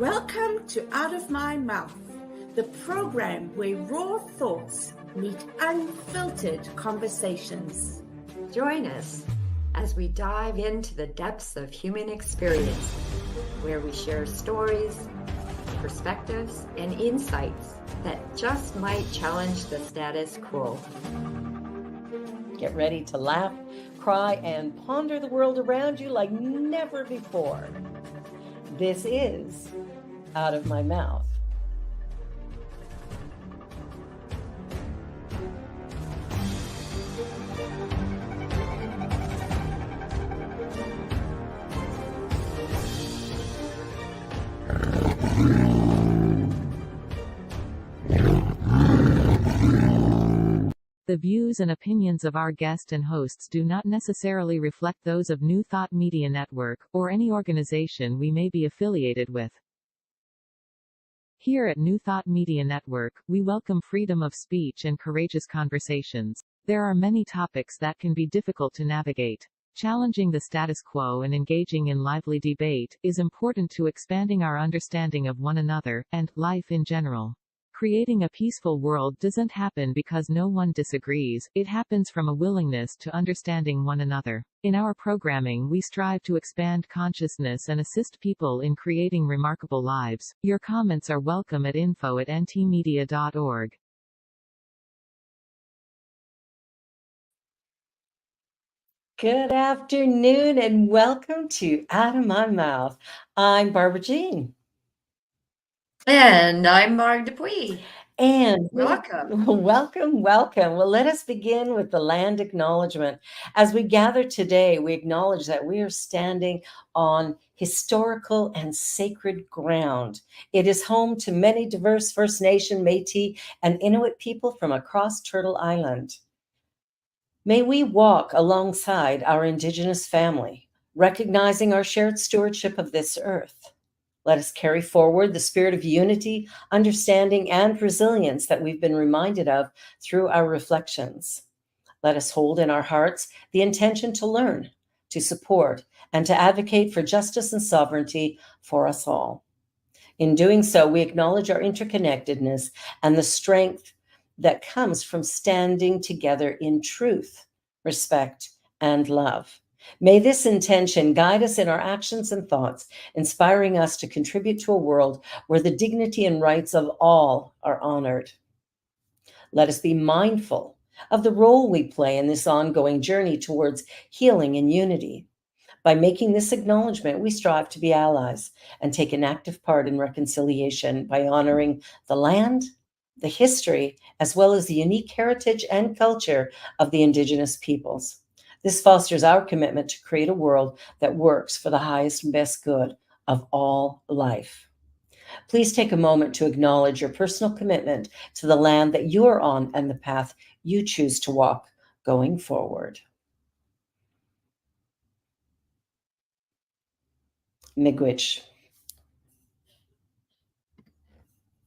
Welcome to Out of My Mouth, the program where raw thoughts meet unfiltered conversations. Join us as we dive into the depths of human experience, where we share stories, perspectives, and insights that just might challenge the status quo. Get ready to laugh, cry, and ponder the world around you like never before. This is Out of My Mouth. The views and opinions of our guest and hosts do not necessarily reflect those of New Thought Media Network, or any organization we may be affiliated with. Here at New Thought Media Network, we welcome freedom of speech and courageous conversations. There are many topics that can be difficult to navigate. Challenging the status quo and engaging in lively debate is important to expanding our understanding of one another, and life in general. Creating a peaceful world doesn't happen because no one disagrees, it happens from a willingness to understanding one another. In our programming, we strive to expand consciousness and assist people in creating remarkable lives. Your comments are welcome at info@ntmedia.org. Good afternoon and welcome to Out of My Mouth. I'm Barbara Jean. And I'm Marg Dupuis. And welcome. Welcome. Well, let us begin with the land acknowledgement. As we gather today, we acknowledge that we are standing on historical and sacred ground. It is home to many diverse First Nation, Métis, and Inuit people from across Turtle Island. May we walk alongside our Indigenous family, recognizing our shared stewardship of this earth. Let us carry forward the spirit of unity, understanding, and resilience that we've been reminded of through our reflections. Let us hold in our hearts the intention to learn, to support, and to advocate for justice and sovereignty for us all. In doing so, we acknowledge our interconnectedness and the strength that comes from standing together in truth, respect, and love. May this intention guide us in our actions and thoughts, inspiring us to contribute to a world where the dignity and rights of all are honored. Let us be mindful of the role we play in this ongoing journey towards healing and unity. By making this acknowledgement, we strive to be allies and take an active part in reconciliation by honoring the land, the history, as well as the unique heritage and culture of the Indigenous peoples. This fosters our commitment to create a world that works for the highest and best good of all life. Please take a moment to acknowledge your personal commitment to the land that you are on and the path you choose to walk going forward. Miigwech.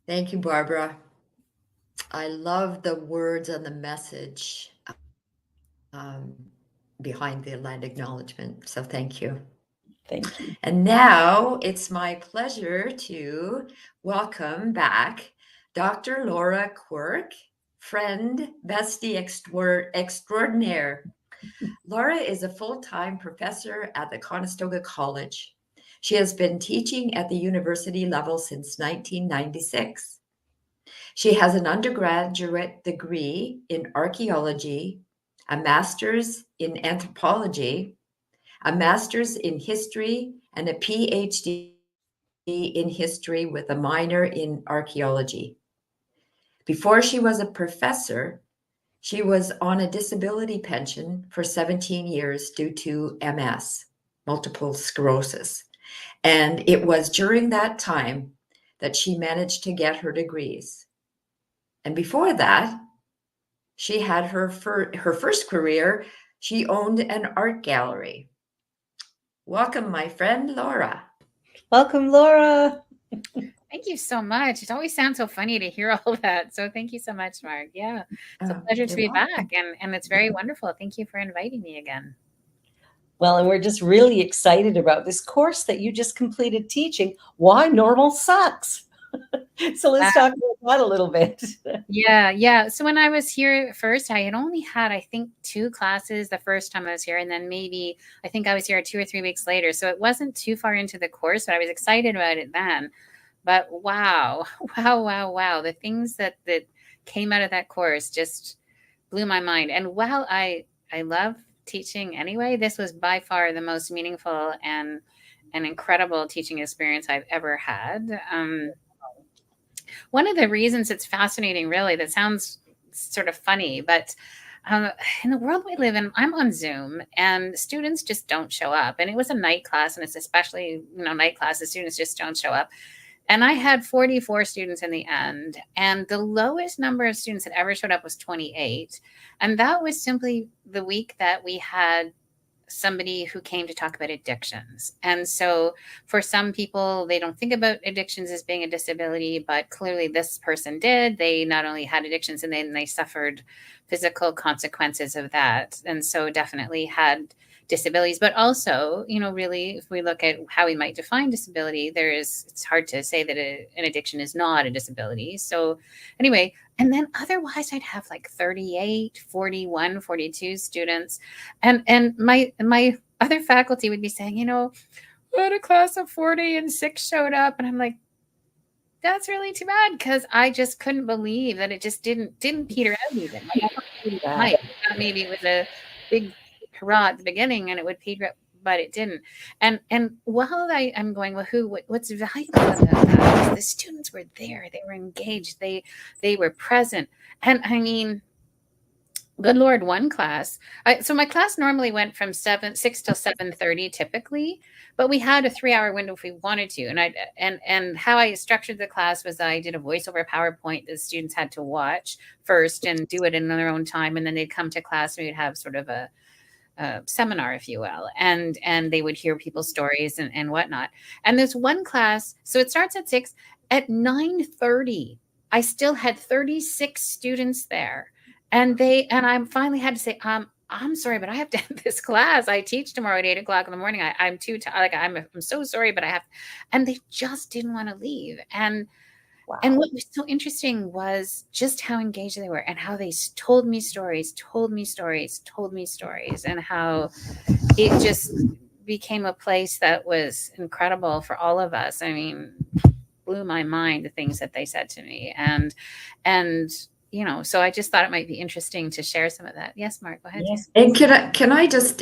Thank you, Barbara. I love the words and the message behind the land acknowledgement. So thank you. Thank you. And now it's my pleasure to welcome back Dr. Laura Quirk, friend, bestie extraordinaire. Laura is a full-time professor at the Conestoga College. She has been teaching at the university level since 1996. She has an undergraduate degree in archaeology, a master's in anthropology, a master's in history, and a PhD in history with a minor in archaeology. Before she was a professor, she was on a disability pension for 17 years due to MS, multiple sclerosis. And it was during that time that she managed to get her degrees. And before that, she had her first career. She owned an art gallery. Welcome, my friend, Laura. Welcome, Laura. Thank you so much. It always sounds so funny to hear all that. So thank you so much, Mark. Yeah, it's a pleasure to be back. And it's very wonderful. Thank you for inviting me again. Well, and we're just really excited about this course that you just completed teaching, Why Normal Sucks. So let's talk about that a little bit. Yeah. So when I was here at first, I had only had, I think, 2 classes the first time I was here. And then maybe, I think I was here 2 or 3 weeks later. So it wasn't too far into the course, but I was excited about it then. But wow, wow. The things that came out of that course just blew my mind. And while I love teaching anyway, this was by far the most meaningful and an incredible teaching experience I've ever had. One of the reasons it's fascinating, really, that sounds sort of funny, but in the world we live in, I'm on Zoom and students just don't show up. And it was a night class, and it's especially, night classes, students just don't show up. And I had 44 students in the end, and the lowest number of students that ever showed up was 28. And that was simply the week that we had somebody who came to talk about addictions. And so for some people, they don't think about addictions as being a disability, but clearly this person did. They not only had addictions, and then they suffered physical consequences of that. And so definitely had disabilities, but also, really, if we look at how we might define disability, it's hard to say that an addiction is not a disability. So anyway, and then otherwise I'd have like 38, 41, 42 students. And my other faculty would be saying, we had a class of 40 and 6 showed up. And I'm like, that's really too bad, because I just couldn't believe that it just didn't peter out even. I thought maybe it was a big hurrah at the beginning and it would peter out, but it didn't. And while I'm going, well, what's valuable about that is the students were there, they were engaged, they were present. And I mean, good Lord, one class. So my class normally went from 6 till 7:30 typically, but we had a 3-hour window if we wanted to. And how I structured the class was I did a voiceover PowerPoint that students had to watch first and do it in their own time, and then they'd come to class and we'd have sort of a seminar, if you will, and they would hear people's stories and whatnot. And there's one class, so it starts at 6. At 9:30, I still had 36 students there. And I finally had to say, I'm sorry, but I have to end this class. I teach tomorrow at 8:00 in the morning. I'm too tired. I'm so sorry, but I have, and they just didn't want to leave. And Wow. And what was so interesting was just how engaged they were, and how they told me stories, and how it just became a place that was incredible for all of us. I mean, blew my mind, the things that they said to me. And so I just thought it might be interesting to share some of that. Yes, Mark, go ahead. Yes. And can I just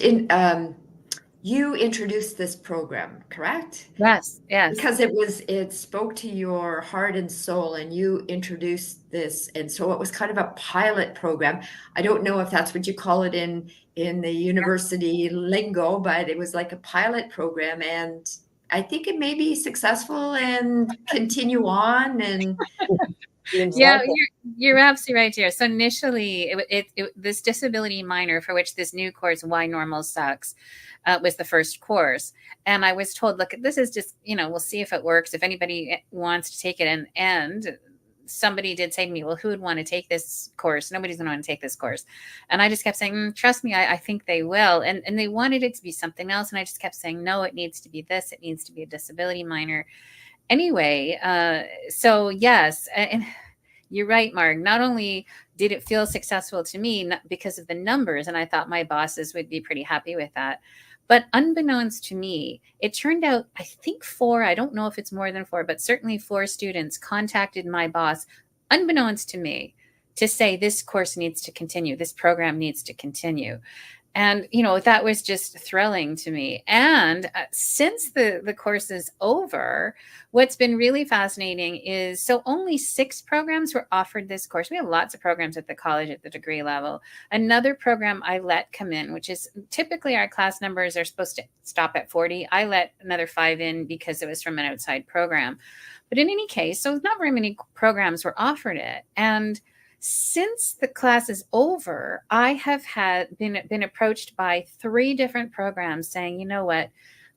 you introduced this program, correct? Yes. Because it spoke to your heart and soul, and you introduced this, and so it was kind of a pilot program. I don't know if that's what you call it in the university lingo, but it was like a pilot program, and I think it may be successful and continue on. And Yeah, you're absolutely right here. So initially, this disability minor, for which this new course, Why Normal Sucks, was the first course. And I was told, look, this is just, we'll see if it works, if anybody wants to take it. And somebody did say to me, well, who would want to take this course? Nobody's going to want to take this course. And I just kept saying, trust me, I think they will. And they wanted it to be something else. And I just kept saying, no, it needs to be this. It needs to be a disability minor. Anyway, so yes, and you're right, Mark. Not only did it feel successful to me because of the numbers, and I thought my bosses would be pretty happy with that, but unbeknownst to me, it turned out, I think 4, I don't know if it's more than 4, but certainly 4 students contacted my boss, unbeknownst to me, to say this course needs to continue, this program needs to continue. And, that was just thrilling to me. And since the course is over, what's been really fascinating is, so only 6 programs were offered this course. We have lots of programs at the college at the degree level. Another program I let come in, which is typically our class numbers are supposed to stop at 40. I let another 5 in because it was from an outside program. But in any case, so not very many programs were offered it. And since the class is over, I have been approached by 3 different programs saying, you know what,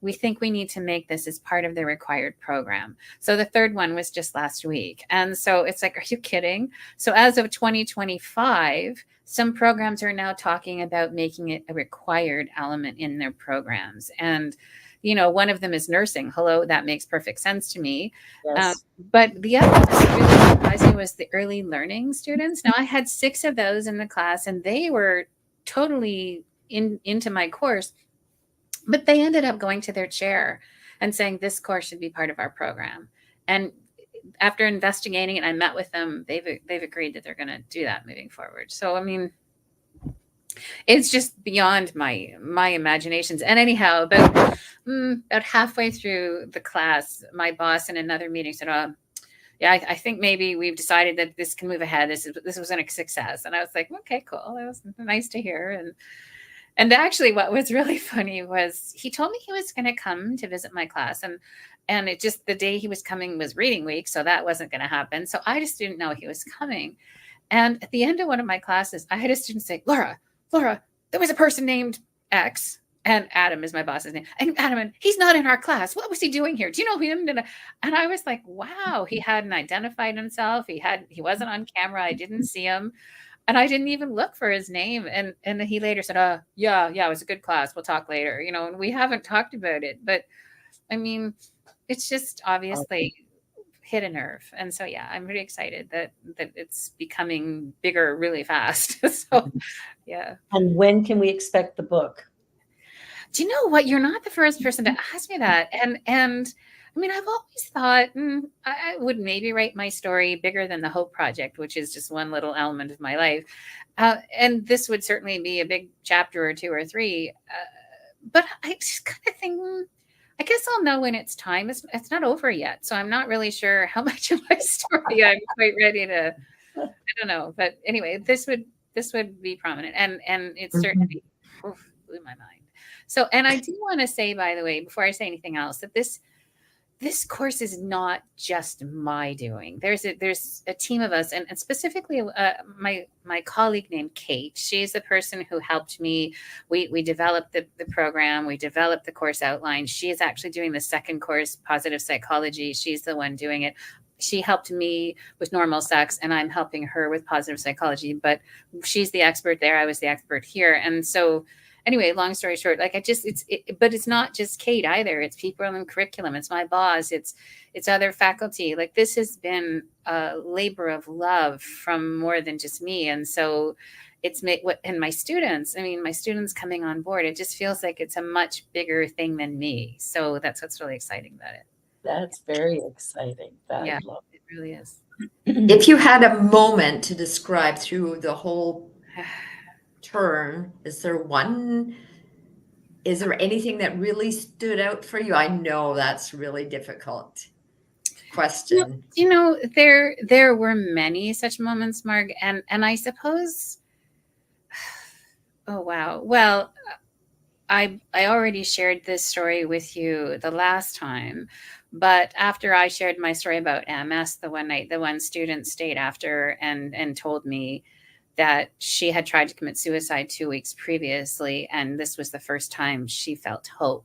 we think we need to make this as part of the required program. So the third one was just last week. And so it's like, are you kidding? So as of 2025, some programs are now talking about making it a required element in their programs. And, you know, one of them is nursing. Hello, that makes perfect sense to me. Yes. But the other one that really surprised me was the early learning students. Now I had 6 of those in the class, and they were totally into my course. But they ended up going to their chair and saying, this course should be part of our program. And after investigating it, I met with them. They've agreed that they're going to do that moving forward. So, I mean, it's just beyond my imaginations. And anyhow, about halfway through the class, my boss in another meeting said, yeah, I think maybe we've decided that this can move ahead. This was a success. And I was like, okay, cool. That was nice to hear. And actually, what was really funny was he told me he was going to come to visit my class, and it just, the day he was coming was reading week, so that wasn't going to happen. So I just didn't know he was coming. And at the end of one of my classes, I had a student say, Laura, there was a person named X, and Adam is my boss's name. And Adam, he's not in our class. What was he doing here? Do you know him? And I was like, wow, he hadn't identified himself. He wasn't on camera. I didn't see him. And I didn't even look for his name. And he later said, yeah, it was a good class. We'll talk later. You know, and we haven't talked about it. But I mean, it's just obviously hit a nerve. And so, yeah, I'm really excited that it's becoming bigger really fast. So, yeah. And when can we expect the book? Do you know what? You're not the first person to ask me that. And I mean, I've always thought I would maybe write my story bigger than the Hope Project, which is just one little element of my life. And this would certainly be a big chapter or 2 or 3. But I just kind of think, I guess I'll know when it's time. It's not over yet. So I'm not really sure how much of my story I'm quite ready to, I don't know. But anyway, this would be prominent. And it certainly blew my mind. So, and I do want to say, by the way, before I say anything else, that this course is not just my doing. There's a team of us, and specifically my colleague named Kate. She's the person who helped me. We developed the program. We developed the course outline. She is actually doing the second course, positive psychology. She's the one doing it. She helped me with normal sex, and I'm helping her with positive psychology. But she's the expert there. I was the expert here, and so. Anyway, long story short, like but it's not just Kate either. It's people in the curriculum. It's my boss. It's other faculty. Like this has been a labor of love from more than just me. And so and my students, I mean, my students coming on board, it just feels like it's a much bigger thing than me. So that's what's really exciting about it. That's very exciting. Yeah, it really is. If you had a moment to describe through the whole turn, is there anything that really stood out for you? I know that's really difficult question. You know, there were many such moments, Marg, and I suppose, oh wow, well, I already shared this story with you the last time, but after I shared my story about MS the one night, the one student stayed after and told me that she had tried to commit suicide 2 weeks previously. And this was the first time she felt hope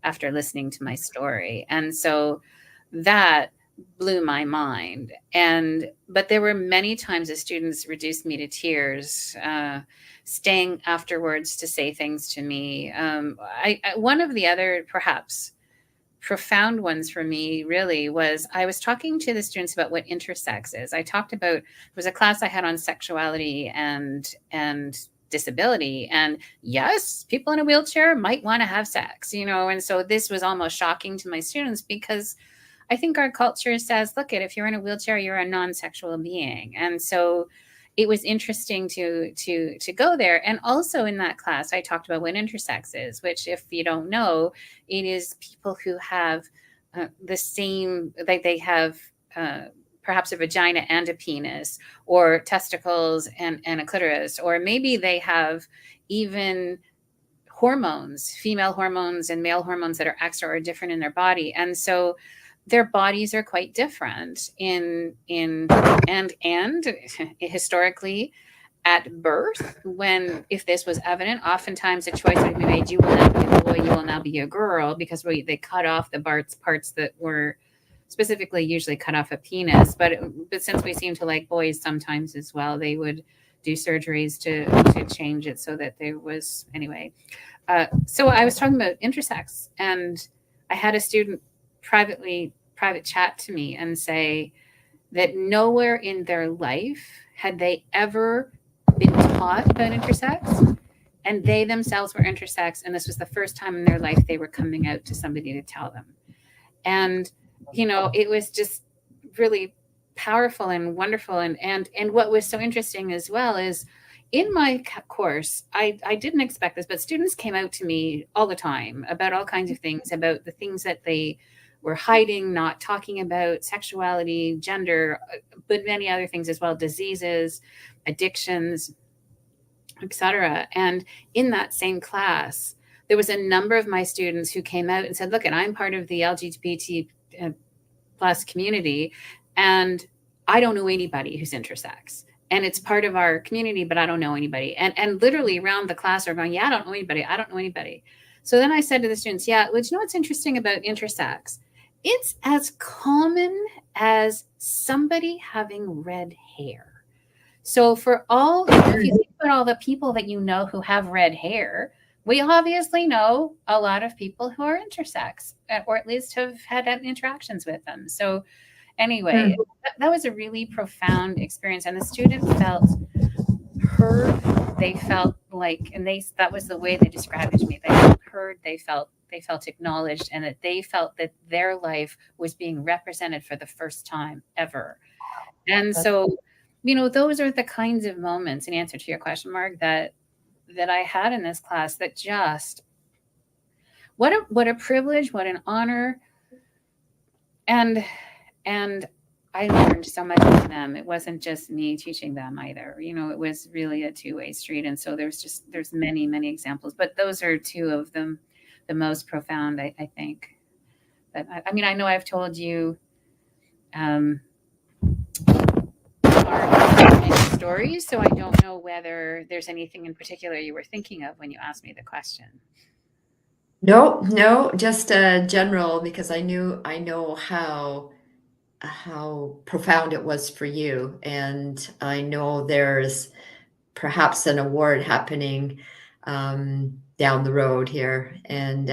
after listening to my story. And so that blew my mind. But there were many times the students reduced me to tears, staying afterwards to say things to me. One of the other perhaps profound ones for me really was I was talking to the students about what intersex is. I talked about, it was a class I had on sexuality and disability. And yes, people in a wheelchair might want to have sex, you know, and so this was almost shocking to my students because I think our culture says, look, if you're in a wheelchair, you're a non-sexual being. And so it was interesting to go there. And also in that class, I talked about what intersex is, which if you don't know, it is people who have the same, like they have perhaps a vagina and a penis, or testicles and a clitoris, or maybe they have even hormones, female hormones and male hormones that are extra or different in their body. And so their bodies are quite different in historically, at birth, when if this was evident, oftentimes a choice would be made: you will now be a boy, you will now be a girl, because they cut off the parts that were specifically usually cut off a penis. But since we seem to like boys sometimes as well, they would do surgeries to change it so that there was anyway. So I was talking about intersex, and I had a student private chat to me and say that nowhere in their life had they ever been taught about intersex, and they themselves were intersex, and this was the first time in their life they were coming out to somebody to tell them. And it was just really powerful and wonderful. And what was so interesting as well is, in my course, I didn't expect this, but students came out to me all the time about all kinds of things, about the things that they were hiding, not talking about, sexuality, gender, but many other things as well, diseases, addictions, etc. And in that same class, there was a number of my students who came out and said, look, and I'm part of the LGBT plus community, and I don't know anybody who's intersex. And it's part of our community, but I don't know anybody. And literally around the class are going, yeah, I don't know anybody. I don't know anybody. So then I said to the students, yeah, well, you know what's interesting about intersex? It's as common as somebody having red hair. So if you think about all the people that you know who have red hair, we obviously know a lot of people who are intersex, or at least have had interactions with them. So anyway, that was a really profound experience. And the students felt heard. They felt like, and that was the way they described it to me. They felt heard, they felt acknowledged, and that they felt that their life was being represented for the first time ever. And so, those are the kinds of moments, in answer to your question, Mark, that I had in this class, that just, what a privilege, what an honor. And I learned so much from them. It wasn't just me teaching them either. It was really a two-way street. And so there's many, many examples, but those are two of them, the most profound, I think. But I know I've told you our many stories, so I don't know whether there's anything in particular you were thinking of when you asked me the question. No, just general, because I know how profound it was for you, and I know there's perhaps an award happening down the road here, and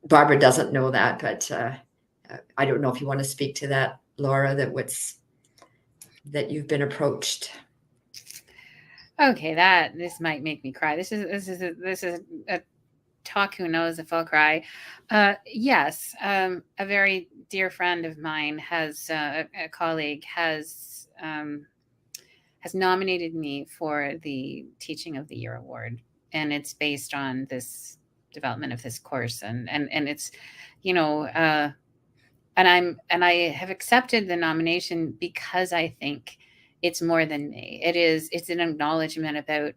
Barbara doesn't know that, but I don't know if you want to speak to that, Laura, that you've been approached. Okay, this might make me cry. This is a talk who knows if I'll cry. Yes, a very dear friend of mine a colleague has nominated me for the Teaching of the Year award, and it's based on this development of this course, and it's, and I have accepted the nomination because I think it's more than me. It's an acknowledgement about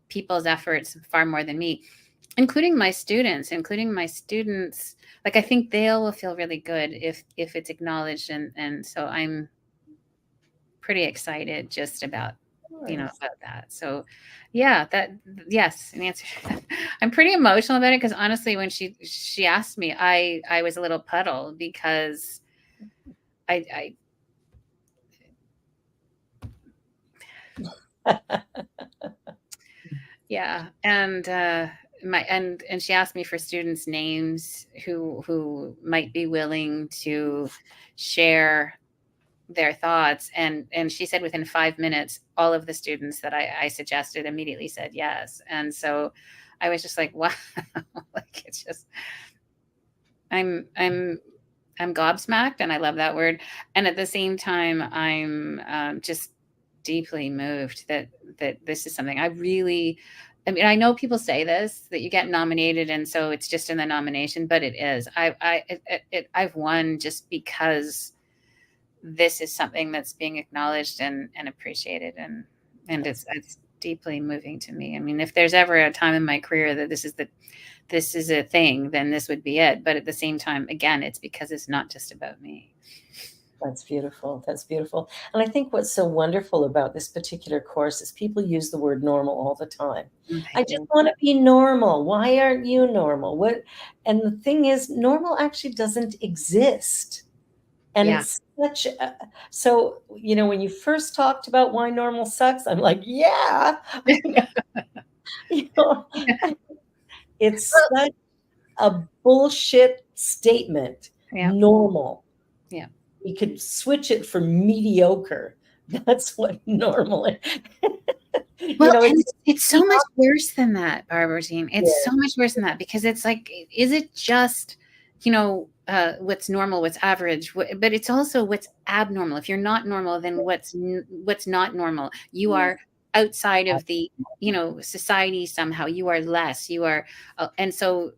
people's efforts far more than me, including my students. Like, I think they'll feel really good if it's acknowledged. And so I'm pretty excited just about, about that. So yeah, yes, an answer. I'm pretty emotional about it, because honestly, when she asked me, I was a little puddled, because I yeah. And and she asked me for students' names who might be willing to share their thoughts, and she said within 5 minutes, all of the students that I suggested immediately said yes. And so I was just like, wow. Like, it's just, I'm gobsmacked, and I love that word. And at the same time, I'm just deeply moved that this is something I really, I know people say this, that you get nominated, and so it's just in the nomination, but it is. I've won just because this is something that's being acknowledged and appreciated, and it's deeply moving to me. I mean, if there's ever a time in my career that this is a thing, then this would be it. But at the same time, again, it's because it's not just about me. That's beautiful. That's beautiful. And I think what's so wonderful about this particular course is people use the word normal all the time. I I just do. want to be normal. Why aren't you normal? What? And the thing is, normal actually doesn't exist. And Yeah. it's such a, so, when you first talked about why normal sucks, I'm like, yeah, you know, it's Well, such a bullshit statement. yeah. Normal. Yeah. We could switch it for mediocre. That's what normal is. Well, and It's it's so much worse than that, Barbara Jean. It's yeah, so much worse than that because it's like, is it just, what's normal, what's average, but it's also what's abnormal. If you're not normal, then what's not normal? You are outside of the, society somehow. You are less. You are, and so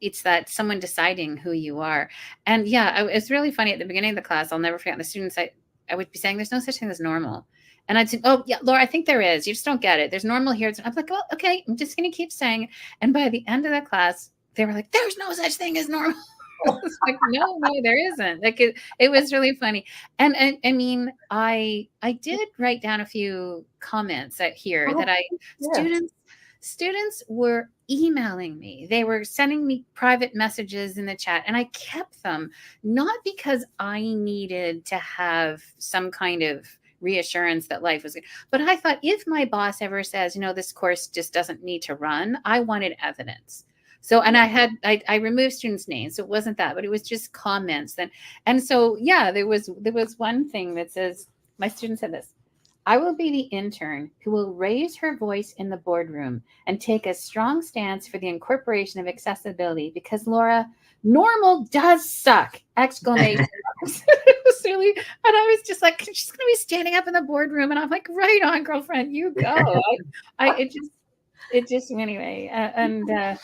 it's that someone deciding who you are. And yeah, it's really funny at the beginning of the class. I'll never forget the students. I would be saying, "There's no such thing as normal." And I'd say, "Oh, yeah, Laura, I think there is. You just don't get it. There's normal here." I'm like, "Oh, okay. I'm just going to keep saying it." And by the end of the class, they were like, "There's no such thing as normal." It's like, no, there isn't. Like it was really funny. And I mean, I did write down a few comments that yeah. students were emailing me. They were sending me private messages in the chat, and I kept them not because I needed to have some kind of reassurance that life was good, but I thought if my boss ever says, this course just doesn't need to run, I wanted evidence. So, and I removed students' names. So it wasn't that, but it was just comments. And so, yeah, there was one thing that says, my student said this: "I will be the intern who will raise her voice in the boardroom and take a strong stance for the incorporation of accessibility because, Laura, normal does suck!" Exclamation marks. It was really, and I was just like, she's going to be standing up in the boardroom, and I'm like, right on, girlfriend, you go. It just anyway, and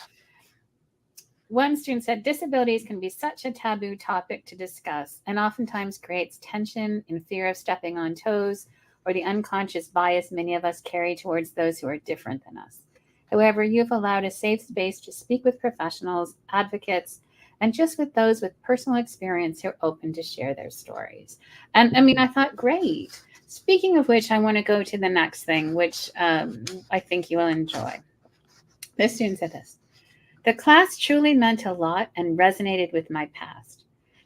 one student said, "Disabilities can be such a taboo topic to discuss and oftentimes creates tension and fear of stepping on toes or the unconscious bias many of us carry towards those who are different than us. However, you've allowed a safe space to speak with professionals, advocates, and just with those with personal experience who are open to share their stories." And I mean, I thought, great. Speaking of which, I want to go to the next thing, which I think you will enjoy. This student said this: "The class truly meant a lot and resonated with my past.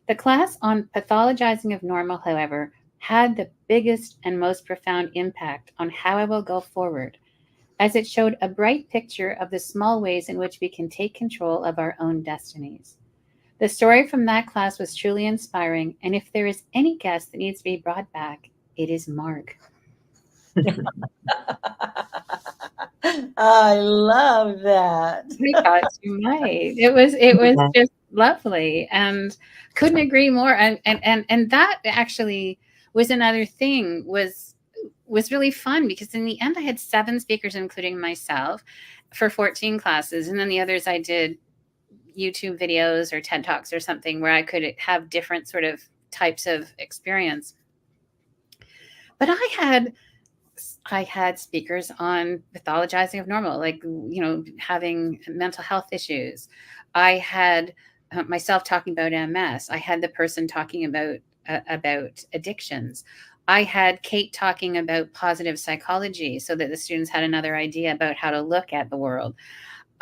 The class on pathologizing of normal, however, had the biggest and most profound impact on how I will go forward, as it showed a bright picture of the small ways in which we can take control of our own destinies. The story from that class was truly inspiring, and if there is any guest that needs to be brought back, it is Marg." I love that. I thought you might. It was just lovely, and couldn't agree more. And that actually was another thing was really fun because in the end I had 7 speakers, including myself, for 14 classes, and then the others I did YouTube videos or TED Talks or something where I could have different sort of types of experience. But I had speakers on pathologizing of normal, like, having mental health issues. I had myself talking about MS. I had the person talking about addictions. I had Kate talking about positive psychology so that the students had another idea about how to look at the world.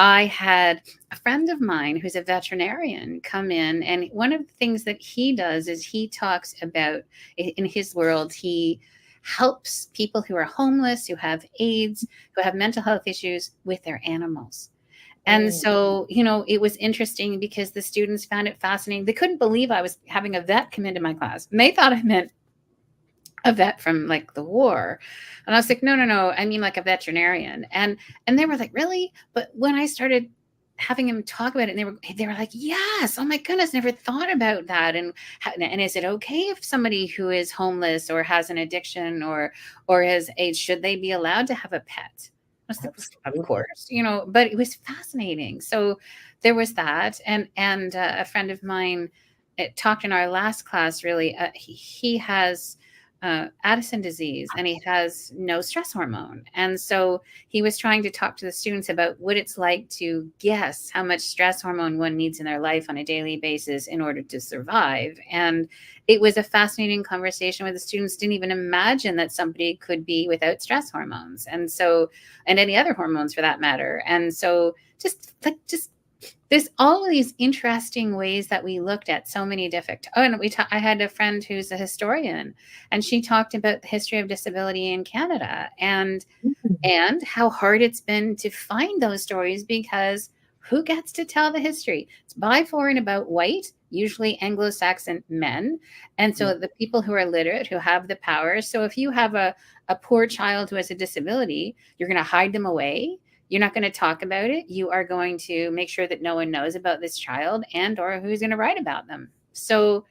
I had a friend of mine who's a veterinarian come in, and one of the things that he does is he talks about, in his world, he helps people who are homeless, who have AIDS, who have mental health issues with their animals. And so, it was interesting because the students found it fascinating. They couldn't believe I was having a vet come into my class. And they thought I meant a vet from like the war. And I was like, no, I mean like a veterinarian. And they were like, really? But when I started having him talk about it, and they were like, yes, oh my goodness, never thought about that. And is it okay if somebody who is homeless or has an addiction or has AIDS, should they be allowed to have a pet? I was like, of course, but it was fascinating. So there was that. And a friend of mine talked in our last class, really, he has Addison disease, and he has no stress hormone. And so he was trying to talk to the students about what it's like to guess how much stress hormone one needs in their life on a daily basis in order to survive. And it was a fascinating conversation where the students didn't even imagine that somebody could be without stress hormones. And so, and any other hormones for that matter. And so just there's all of these interesting ways that we looked at so many different. Oh, and I had a friend who's a historian, and she talked about the history of disability in Canada and how hard it's been to find those stories, because who gets to tell the history? It's by, for, and about white, usually Anglo-Saxon men, and so the people who are literate, who have the power. So if you have a poor child who has a disability, you're going to hide them away. You're not going to talk about it. You are going to make sure that no one knows about this child and or who's going to write about them. So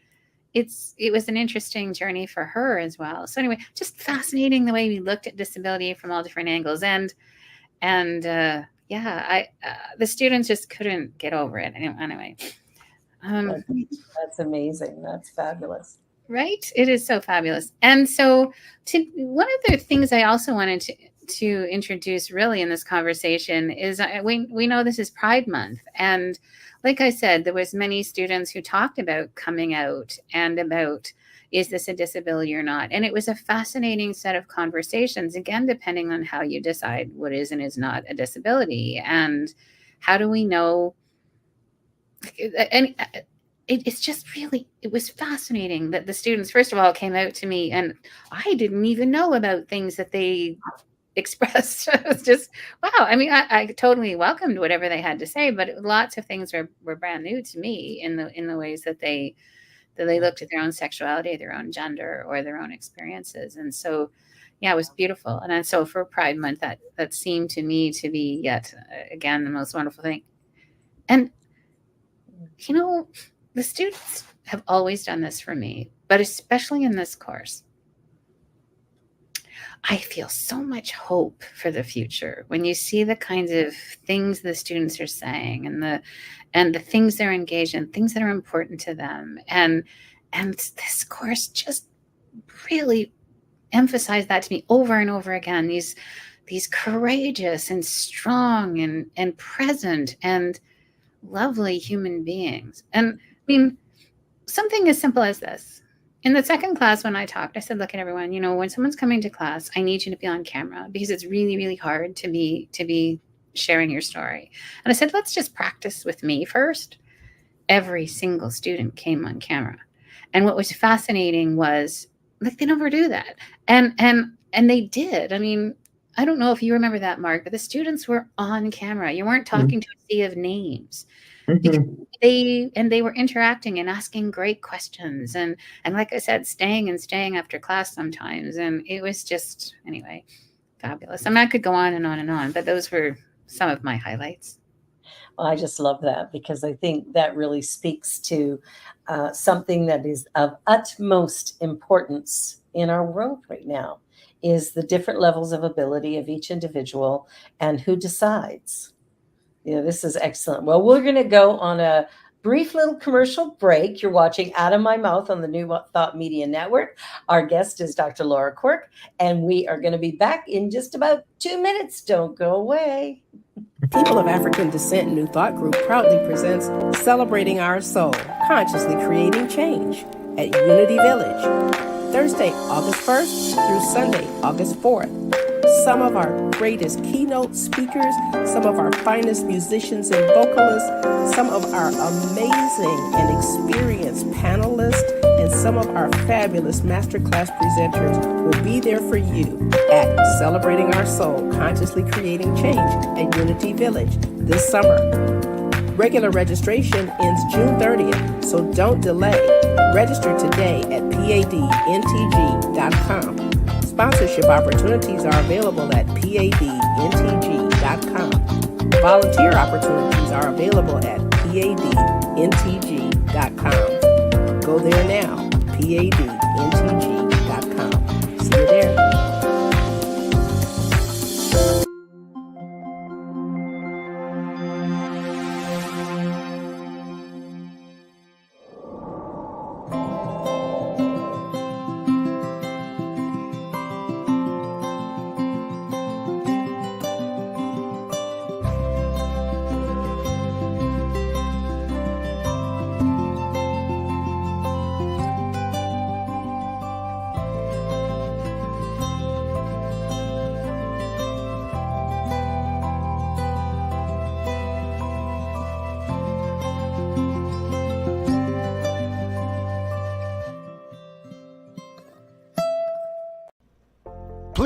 it was an interesting journey for her as well. So anyway, just fascinating the way we looked at disability from all different angles. And the students just couldn't get over it. Anyway. That's amazing. That's fabulous. Right? It is so fabulous. And so one of the things I also wanted to introduce really in this conversation is we know this is Pride Month, and like I said, there was many students who talked about coming out and about, is this a disability or not? And it was a fascinating set of conversations, again, depending on how you decide what is and is not a disability, and how do we know? And it's just really, it was fascinating that the students, first of all, came out to me, and I didn't even know about things that they expressed. It was just, wow. I mean, I totally welcomed whatever they had to say, but lots of things were brand new to me in the ways that they looked at their own sexuality, their own gender, or their own experiences. And so, yeah, it was beautiful. And then, so for Pride Month, that seemed to me to be yet again the most wonderful thing. And you know, the students have always done this for me, but especially in this course, I feel so much hope for the future when you see the kinds of things the students are saying, and the things they're engaged in, things that are important to them. And this course just really emphasized that to me over and over again. These courageous and strong and present and lovely human beings. And I mean, something as simple as this. In the second class, when I talked, I said, look at everyone, you know, when someone's coming to class, I need you to be on camera, because it's really, really hard to be sharing your story. And I said, let's just practice with me first. Every single student came on camera. And what was fascinating was, like, they never do that. And they did. I mean, I don't know if you remember that, Mark, but the students were on camera. You weren't talking to a sea of names. They were interacting and asking great questions, and like I said, staying after class sometimes, and it was just, anyway, fabulous. I mean, I could go on and on and on, but those were some of my highlights. Well, I just love that, because I think that really speaks to something that is of utmost importance in our world right now, is the different levels of ability of each individual and who decides. You know, this is excellent. Well, we're going to go on a brief little commercial break. You're watching Out of My Mouth on the New Thought Media Network. Our guest is Dr. Laura Quirk, and we are going to be back in just about 2 minutes. Don't go away. People of African Descent New Thought Group proudly presents Celebrating Our Soul, Consciously Creating Change at Unity Village, Thursday, August 1st through Sunday, August 4th. Some of our greatest keynote speakers, some of our finest musicians and vocalists, some of our amazing and experienced panelists, and some of our fabulous masterclass presenters will be there for you at Celebrating Our Soul, Consciously Creating Change at Unity Village this summer. Regular registration ends June 30th, so don't delay. Register today at padntg.com. Sponsorship opportunities are available at padntg.com. Volunteer opportunities are available at padntg.com. Go there now, padntg.com. See you there.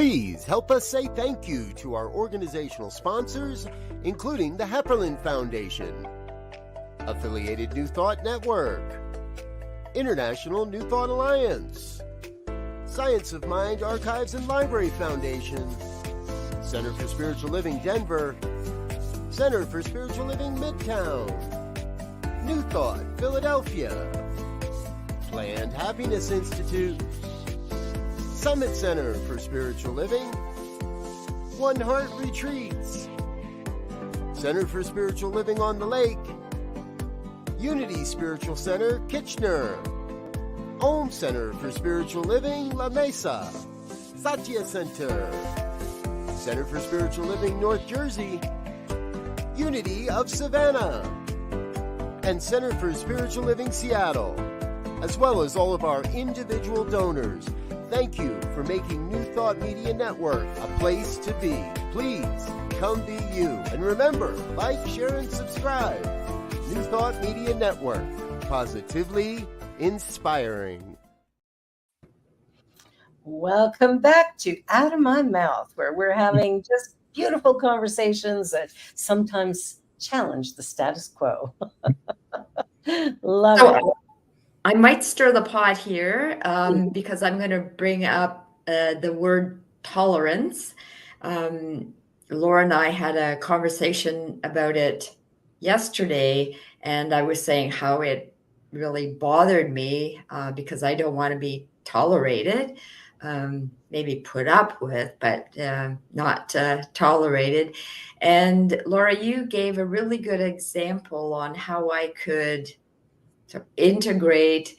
Please help us say thank you to our organizational sponsors, including the Hepperlin Foundation, Affiliated New Thought Network, International New Thought Alliance, Science of Mind Archives and Library Foundation, Center for Spiritual Living Denver, Center for Spiritual Living Midtown, New Thought Philadelphia, Planned Happiness Institute, Summit Center for Spiritual Living, One Heart Retreats, Center for Spiritual Living on the Lake, Unity Spiritual Center, Kitchener, Om Center for Spiritual Living, La Mesa, Satya Center, Center for Spiritual Living, North Jersey, Unity of Savannah, and Center for Spiritual Living, Seattle, as well as all of our individual donors. Thank you for making New Thought Media Network a place to be. Please come be you. And remember, like, share, and subscribe. New Thought Media Network, positively inspiring. Welcome back to Out of My Mouth, where we're having just beautiful conversations that sometimes challenge the status quo. Love it. I might stir the pot here because I'm going to bring up the word tolerance. Laura and I had a conversation about it yesterday, and I was saying how it really bothered me because I don't want to be tolerated, maybe put up with, but not tolerated. And Laura, you gave a really good example on how I could integrate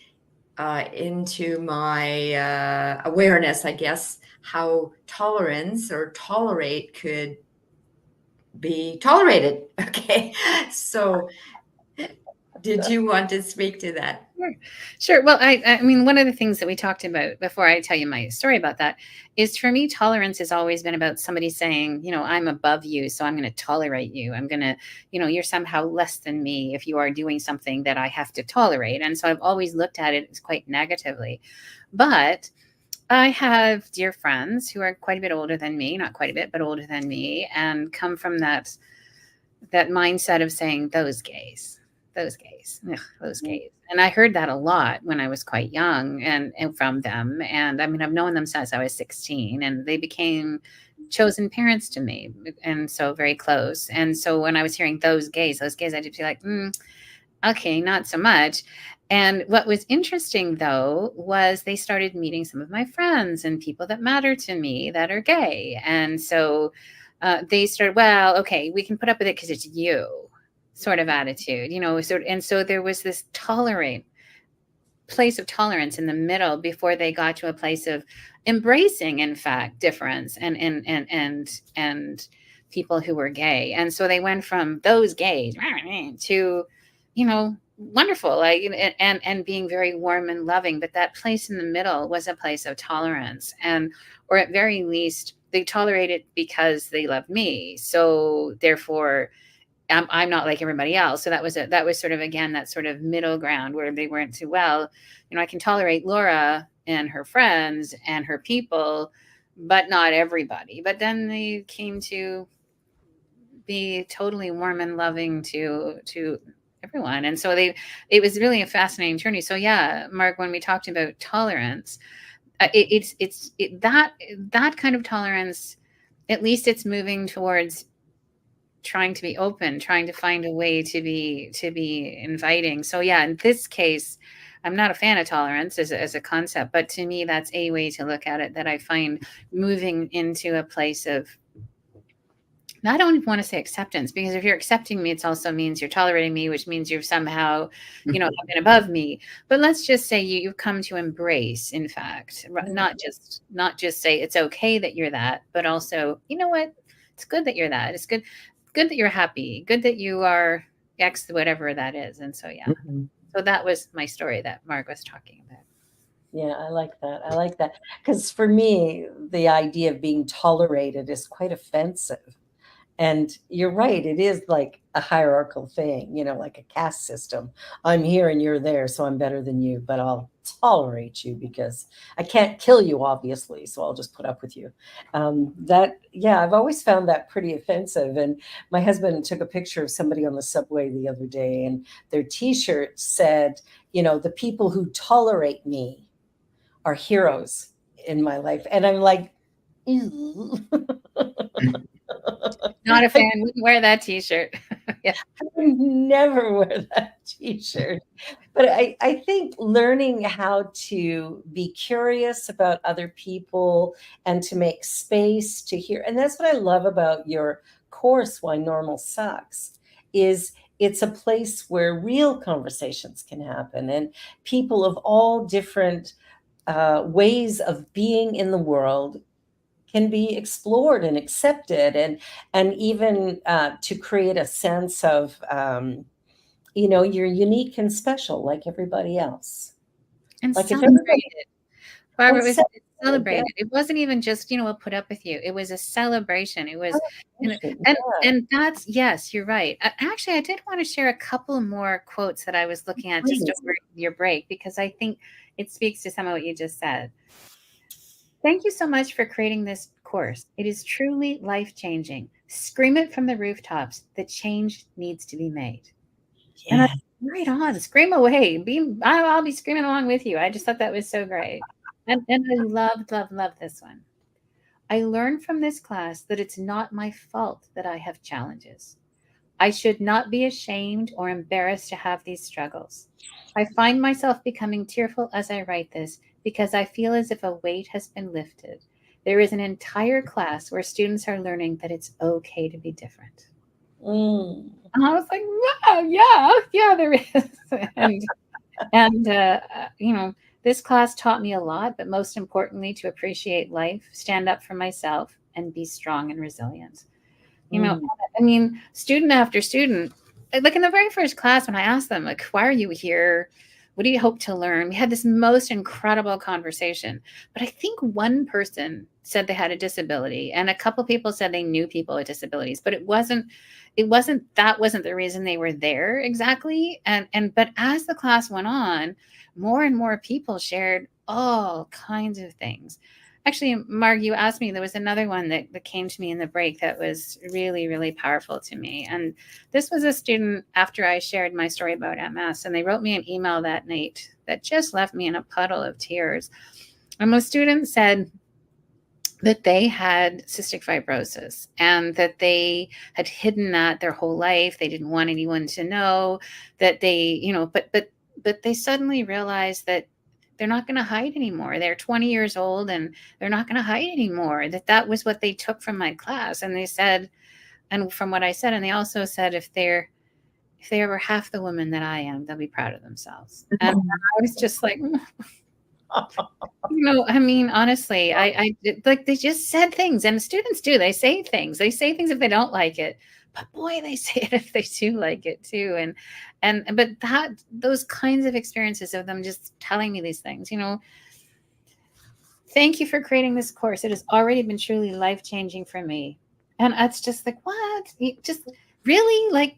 into my awareness, I guess, how tolerance or tolerate could be tolerated. Okay. So did you want to speak to that? Sure. Well, I mean, one of the things that we talked about before I tell you my story about that is, for me, tolerance has always been about somebody saying, I'm above you, so I'm going to tolerate you. I'm going to, you're somehow less than me if you are doing something that I have to tolerate. And so I've always looked at it as quite negatively. But I have dear friends who are quite a bit older than me, not quite a bit, but older than me, and come from that mindset of saying, those gays. Ugh, those gays. And I heard that a lot when I was quite young and from them. And I mean, I've known them since I was 16, and they became chosen parents to me. And so very close. And so when I was hearing those gays, I'd just be like, okay, not so much. And what was interesting, though, was they started meeting some of my friends and people that matter to me that are gay. And so they started, well, okay, we can put up with it because it's you. Sort of attitude, and so there was this place of tolerance in the middle before they got to a place of embracing, in fact, difference and people who were gay. And so they went from those gays to, wonderful, and being very warm and loving. But that place in the middle was a place of tolerance, or at very least, they tolerated because they loved me. So therefore, I'm not like everybody else. So that was sort of, again, that sort of middle ground where they weren't too well. I can tolerate Laura and her friends and her people, but not everybody. But then they came to be totally warm and loving to everyone. And so it was really a fascinating journey. So yeah, Mark, when we talked about tolerance, that kind of tolerance, at least it's moving towards trying to be open, trying to find a way to be inviting. So yeah, in this case, I'm not a fan of tolerance as a concept, but to me, that's a way to look at it that I find moving into a place of, I don't even want to say acceptance, because if you're accepting me, it also means you're tolerating me, which means you're somehow, have been above me. But let's just say you've come to embrace, in fact, not just say it's okay that you're that, but also, you know what? It's good that you're that. It's good that you're happy, good that you are X, whatever that is. And so, yeah. Mm-hmm. So that was my story that Mark was talking about. Yeah, I like that. Because for me, the idea of being tolerated is quite offensive. And you're right, it is like a hierarchical thing, like a caste system. I'm here and you're there, so I'm better than you, but I'll tolerate you because I can't kill you, obviously, so I'll just put up with you. Yeah, I've always found that pretty offensive. And my husband took a picture of somebody on the subway the other day, and their T-shirt said, the people who tolerate me are heroes in my life. And I'm like, ew. Not a fan. Wouldn't wear that T-shirt. Yeah. I would never wear that T-shirt. But I think learning how to be curious about other people and to make space to hear, and that's what I love about your course, Why Normal Sucks, is it's a place where real conversations can happen and people of all different ways of being in the world can be explored and accepted, and even to create a sense of you're unique and special like everybody else. And Like if celebrated. everybody Barbara, and it was celebrated, celebrated. It wasn't even just, we'll put up with you. It was a celebration. It was, and yeah. that's, yes, you're right. Actually, I did want to share a couple more quotes that I was looking at just over your break, because I think it speaks to some of what you just said. Thank you so much for creating this course. It is truly life-changing. Scream it from the rooftops. The change needs to be made. Yeah. And I, right on, scream away. I'll be screaming along with you. I just thought that was so great. And I love this one. I learned from this class that it's not my fault that I have challenges. I should not be ashamed or embarrassed to have these struggles. I find myself becoming tearful as I write this because I feel as if a weight has been lifted. There is an entire class where students are learning that it's okay to be different. Mm. And I was like, wow, yeah, there is. and this class taught me a lot, but most importantly, to appreciate life, stand up for myself, and be strong and resilient. I mean, student after student, like in the very first class, when I asked them, like, why are you here? What do you hope to learn? We had this most incredible conversation. But I think one person said they had a disability, and a couple people said they knew people with disabilities, but that wasn't the reason they were there exactly. But as the class went on, more and more people shared all kinds of things. Actually, Marg, you asked me, there was another one that came to me in the break that was really, really powerful to me. And this was a student after I shared my story about MS, and they wrote me an email that night that just left me in a puddle of tears. And the student said that they had cystic fibrosis and that they had hidden that their whole life. They didn't want anyone to know that they, but they suddenly realized that they're not going to hide anymore. They're 20 years old and they're not going to hide anymore. That was what they took from my class. And they said, and from what I said, and they also said, if they were half the woman that I am, they'll be proud of themselves. And I was just like, I mean, honestly, I like, they just said things, and students do, they say things if they don't like it, but boy, they say it if they do like it too. But those kinds of experiences of them just telling me these things, thank you for creating this course. It has already been truly life-changing for me. And it's just like, what? Just really, like,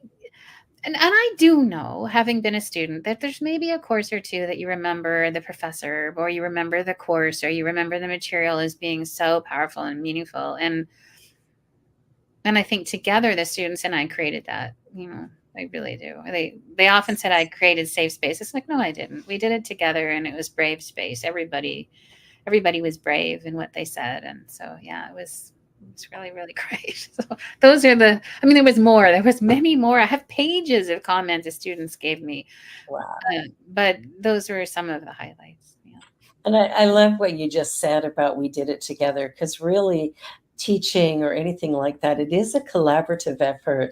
and I do know, having been a student, that there's maybe a course or two that you remember the professor, or you remember the course, or you remember the material as being so powerful and meaningful. And I think together the students and I created that, I really do. They often said I created safe space. It's like, no, I didn't. We did it together, and it was brave space. Everybody was brave in what they said. And so, yeah, it was really, really great. So those are there was more. There was many more. I have pages of comments the students gave me. Wow. But those were some of the highlights. Yeah. And I love what you just said about we did it together, because really teaching or anything like that, it is a collaborative effort.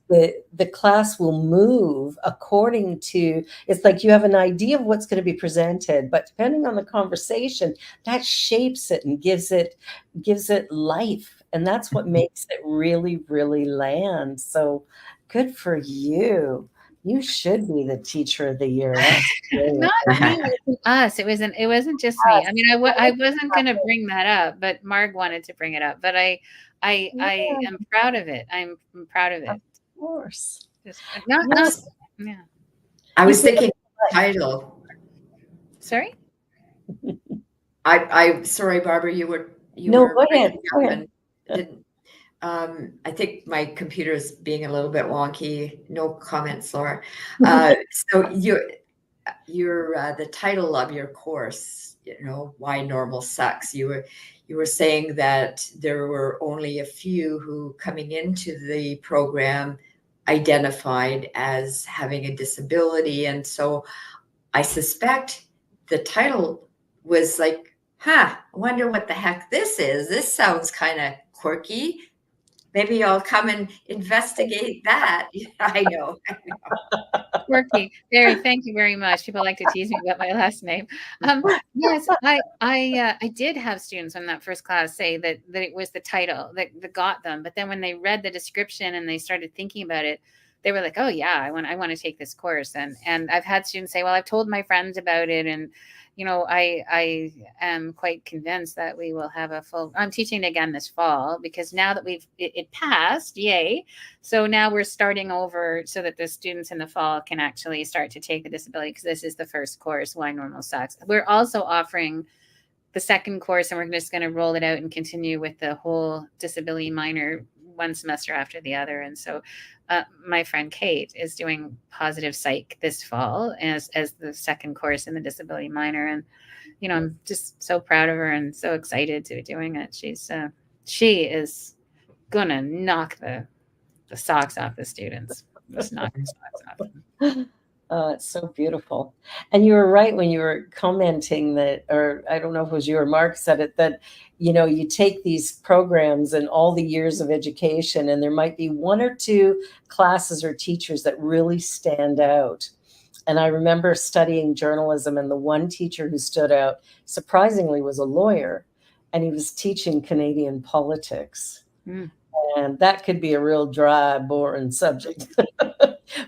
The class will move according to, it's like you have an idea of what's going to be presented, but depending on the conversation, that shapes it and gives it life. And that's what makes it really, really land. So good for you. You should be the teacher of the year. That's great. Not me, it was us. It wasn't just me. I mean, I wasn't going to bring that up, but Marg wanted to bring it up. But I am proud of it. I'm proud of it. Of course. Just Yeah. yeah. I was thinking title. Sorry? I sorry, Barbara, you were Go ahead. Didn't I think my computer is being a little bit wonky. No comments, Laura. So you're the title of your course, Why Normal Sucks. You were saying that there were only a few who coming into the program identified as having a disability. And so I suspect the title was like, I wonder what the heck this is. This sounds kind of quirky. Maybe I'll come and investigate that. I know. Quirky. Very, thank you very much. People like to tease me about my last name. Yes, I did have students in that first class say that it was the title that got them. But then when they read the description and they started thinking about it, they were like, oh yeah, I want to take this course. And I've had students say, well, I've told my friends about it, and I am quite convinced that we will have I'm teaching again this fall, because now that it passed, yay. So now we're starting over so that the students in the fall can actually start to take the disability, because this is the first course, Why Normal Sucks. We're also offering the second course, and we're just going to roll it out and continue with the whole disability minor one semester after the other. And so my friend Kate is doing positive psych this fall as the second course in the disability minor. And, I'm just so proud of her and so excited to be doing it. She is going to knock the socks off the students. Just knock the socks off them. It's so beautiful. And you were right when you were commenting that, or I don't know if it was you or Mark said it, that, you take these programs and all the years of education, and there might be one or two classes or teachers that really stand out. And I remember studying journalism, and the one teacher who stood out, surprisingly, was a lawyer, and he was teaching Canadian politics. And that could be a real dry, boring subject.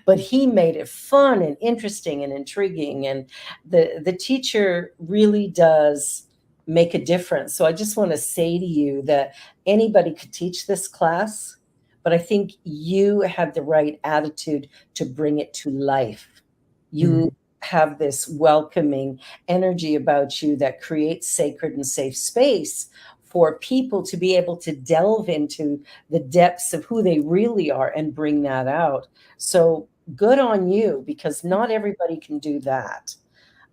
But he made it fun and interesting and intriguing. And the teacher really does make a difference. So I just want to say to you that anybody could teach this class, but I think you have the right attitude to bring it to life. You have this welcoming energy about you that creates sacred and safe space for people to be able to delve into the depths of who they really are and bring that out. So good on you, because not everybody can do that.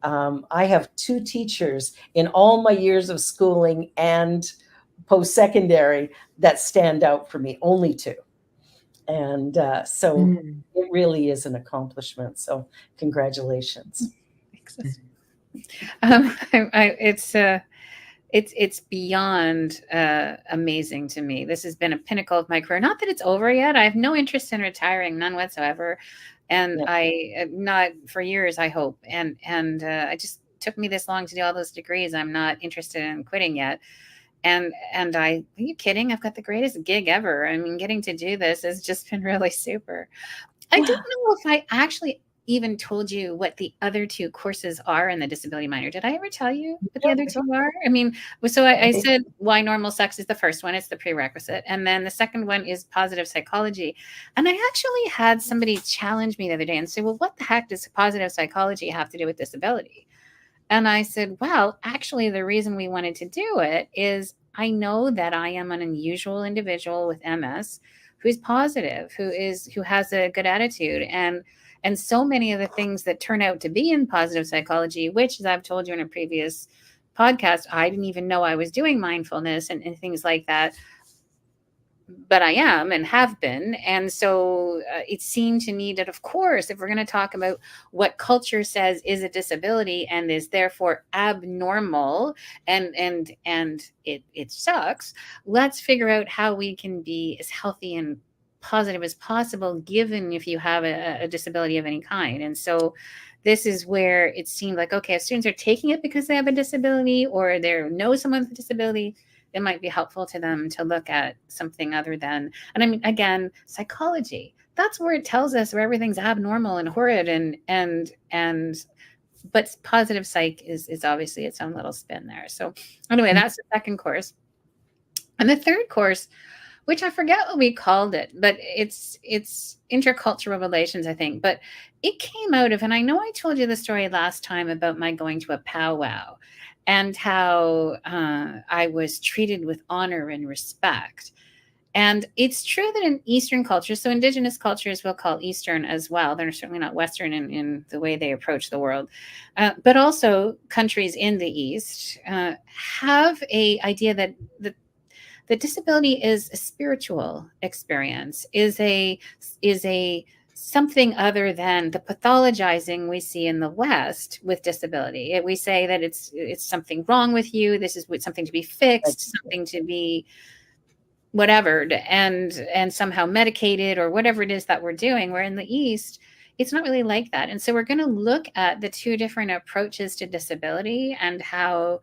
I have two teachers in all my years of schooling and post-secondary that stand out for me, only two. And so it really is an accomplishment. So congratulations. It's beyond amazing to me. This has been a pinnacle of my career. Not that it's over yet. I have no interest in retiring, none whatsoever. And I not for years, I hope. And it just took me this long to do all those degrees. I'm not interested in quitting yet. And are you kidding? I've got the greatest gig ever. I mean, getting to do this has just been really super. I don't know if I actually even told you what the other two courses are in the disability minor. Did I ever tell you what the other two are? I mean, so I said Why Normal Sucks is the first one. It's the prerequisite. And then the second one is positive psychology. And I actually had somebody challenge me the other day and say, well, what the heck does positive psychology have to do with disability? And I said, well, actually, the reason we wanted to do it is I know that I am an unusual individual with MS who's positive, who has a good attitude. And so many of the things that turn out to be in positive psychology, which, as I've told you in a previous podcast, I didn't even know I was doing mindfulness and things like that. But I am and have been. And so it seemed to me that, of course, if we're going to talk about what culture says is a disability and is therefore abnormal and it sucks, let's figure out how we can be as healthy and positive as possible, given if you have a disability of any kind. And so this is where it seemed like, okay, if students are taking it because they have a disability or they know someone with a disability, it might be helpful to them to look at something other than, and I mean, again, psychology. that's where it tells us where everything's abnormal and horrid but positive psych is obviously its own little spin there. So anyway, that's the second course. And the third course, which I forget what we called it, but it's intercultural relations, I think. But it came out of, and I know I told you the story last time about my going to a powwow and how I was treated with honor and respect. And it's true that in Eastern cultures, so Indigenous cultures we'll call Eastern as well. They're certainly not Western in the way they approach the world. But also countries in the East have a idea that the disability is a spiritual experience, is a something other than the pathologizing we see in the West with disability. We say that it's something wrong with you. This is something to be fixed, something to be whatever, and somehow medicated or whatever it is that we're doing. Where in the East, it's not really like that. And so we're going to look at the two different approaches to disability and how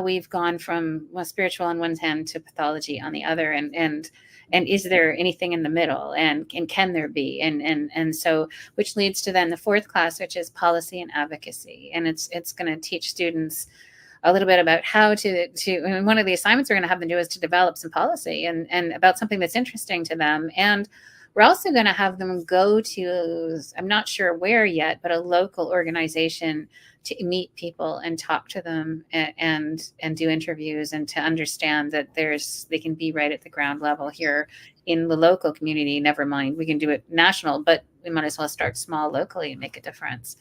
we've gone from spiritual on one hand to pathology on the other, and is there anything in the middle, and can there be, and so, which leads to then the fourth class, which is policy and advocacy, and it's going to teach students a little bit about how to and one of the assignments we're going to have them do is to develop some policy and about something that's interesting to them. And we're also going to have them go to, I'm not sure where yet, but a local organization to meet people and talk to them and do interviews, and to understand that they can be right at the ground level here in the local community. Never mind, we can do it national, but we might as well start small locally and make a difference.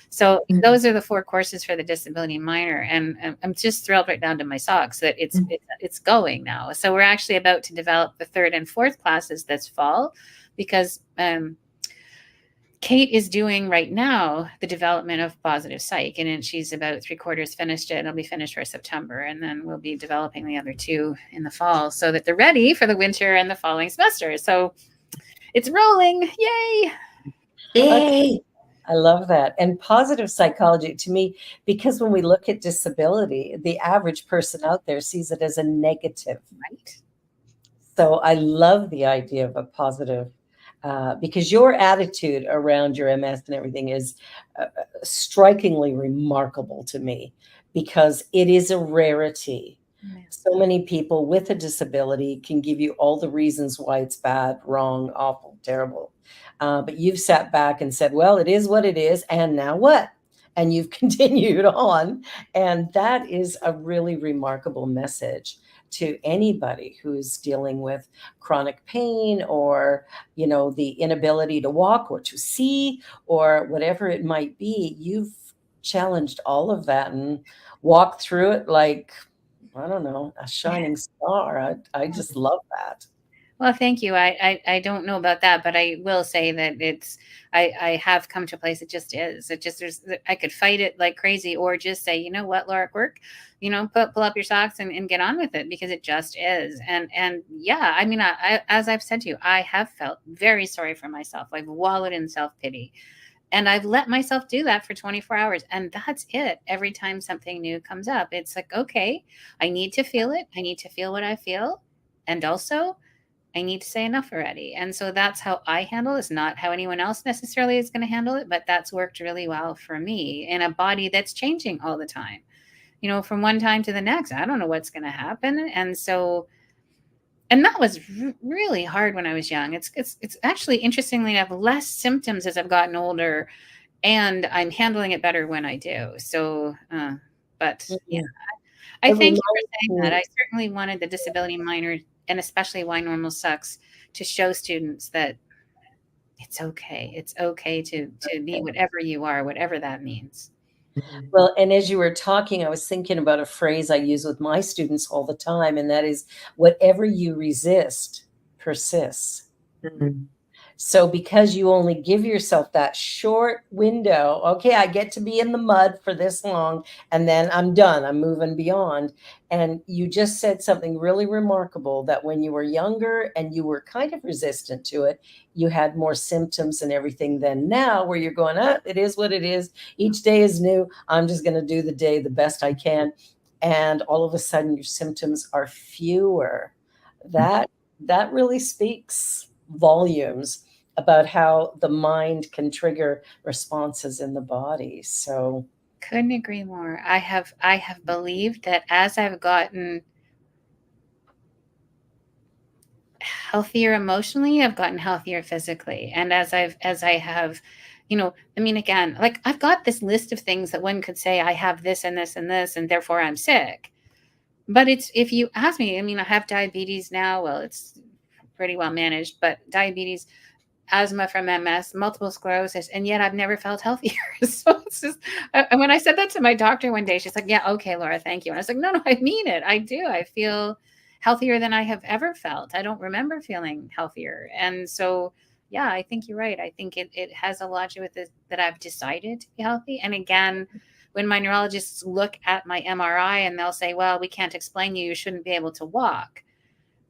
So those are the 4 courses for the disability minor, and I'm just thrilled right down to my socks that it's going now. So we're actually about to develop the 3rd and 4th classes this fall, because Kate is doing right now the development of positive psych, and she's about 3/4 finished it. It'll be finished for September, and then we'll be developing the other 2 in the fall so that they're ready for the winter and the following semester. So it's rolling. Yay! Yay! I love that. And positive psychology, to me, because when we look at disability, the average person out there sees it as a negative. Right. So I love the idea of a positive, because your attitude around your MS and everything is strikingly remarkable to me, because it is a rarity. So many people with a disability can give you all the reasons why it's bad, wrong, awful, terrible. But you've sat back and said, well, it is what it is. And now what? And you've continued on. And that is a really remarkable message to anybody who's dealing with chronic pain, or, the inability to walk or to see, or whatever it might be. You've challenged all of that and walked through it like, I don't know, a shining star. I just love that. Well, thank you. I don't know about that, but I will say that I have come to a place. It just is. I could fight it like crazy, or just say, you know what, Laura Quirk, pull up your socks and get on with it, because it just is. And yeah, I mean, as I've said to you, I have felt very sorry for myself. I've wallowed in self-pity, and I've let myself do that for 24 hours. And that's it. Every time something new comes up, it's like, okay, I need to feel it. I need to feel what I feel. And also, I need to say enough already. And so that's how I handle it. It's not how anyone else necessarily is going to handle it, but that's worked really well for me in a body that's changing all the time. From one time to the next, I don't know what's going to happen. And so, and that was really hard when I was young. It's actually, interestingly enough, less symptoms as I've gotten older, and I'm handling it better when I do. So, but yeah, I thank you for saying that. I certainly wanted the disability minor, and especially Why Normal Sucks, to show students that it's okay. It's okay to be whatever you are, whatever that means. Well, and as you were talking, I was thinking about a phrase I use with my students all the time, and that is, whatever you resist persists. Mm-hmm. So because you only give yourself that short window, okay, I get to be in the mud for this long, and then I'm done, I'm moving beyond. And you just said something really remarkable, that when you were younger and you were kind of resistant to it, you had more symptoms and everything than now, where you're going, it is what it is. Each day is new. I'm just going to do the day the best I can. And all of a sudden your symptoms are fewer. That really speaks volumes. about how the mind can trigger responses in the body. So couldn't agree more. I have believed that as I've gotten healthier emotionally, I've gotten healthier physically. And as I have, I mean, again, like I've got this list of things that one could say, I have this and this and this, and therefore I'm sick. But it's, if you ask me, I mean, I have diabetes now. Well, it's pretty well managed, but diabetes, asthma from MS, multiple sclerosis, and yet I've never felt healthier. So it's just, and when I said that to my doctor one day, she's like, yeah, okay, Laura, thank you. And I was like, no, I mean it. I do. I feel healthier than I have ever felt. I don't remember feeling healthier. And so, yeah, I think you're right. I think it has a lot to do with it that I've decided to be healthy. And again, when my neurologists look at my MRI and they'll say, well, we can't explain you shouldn't be able to walk.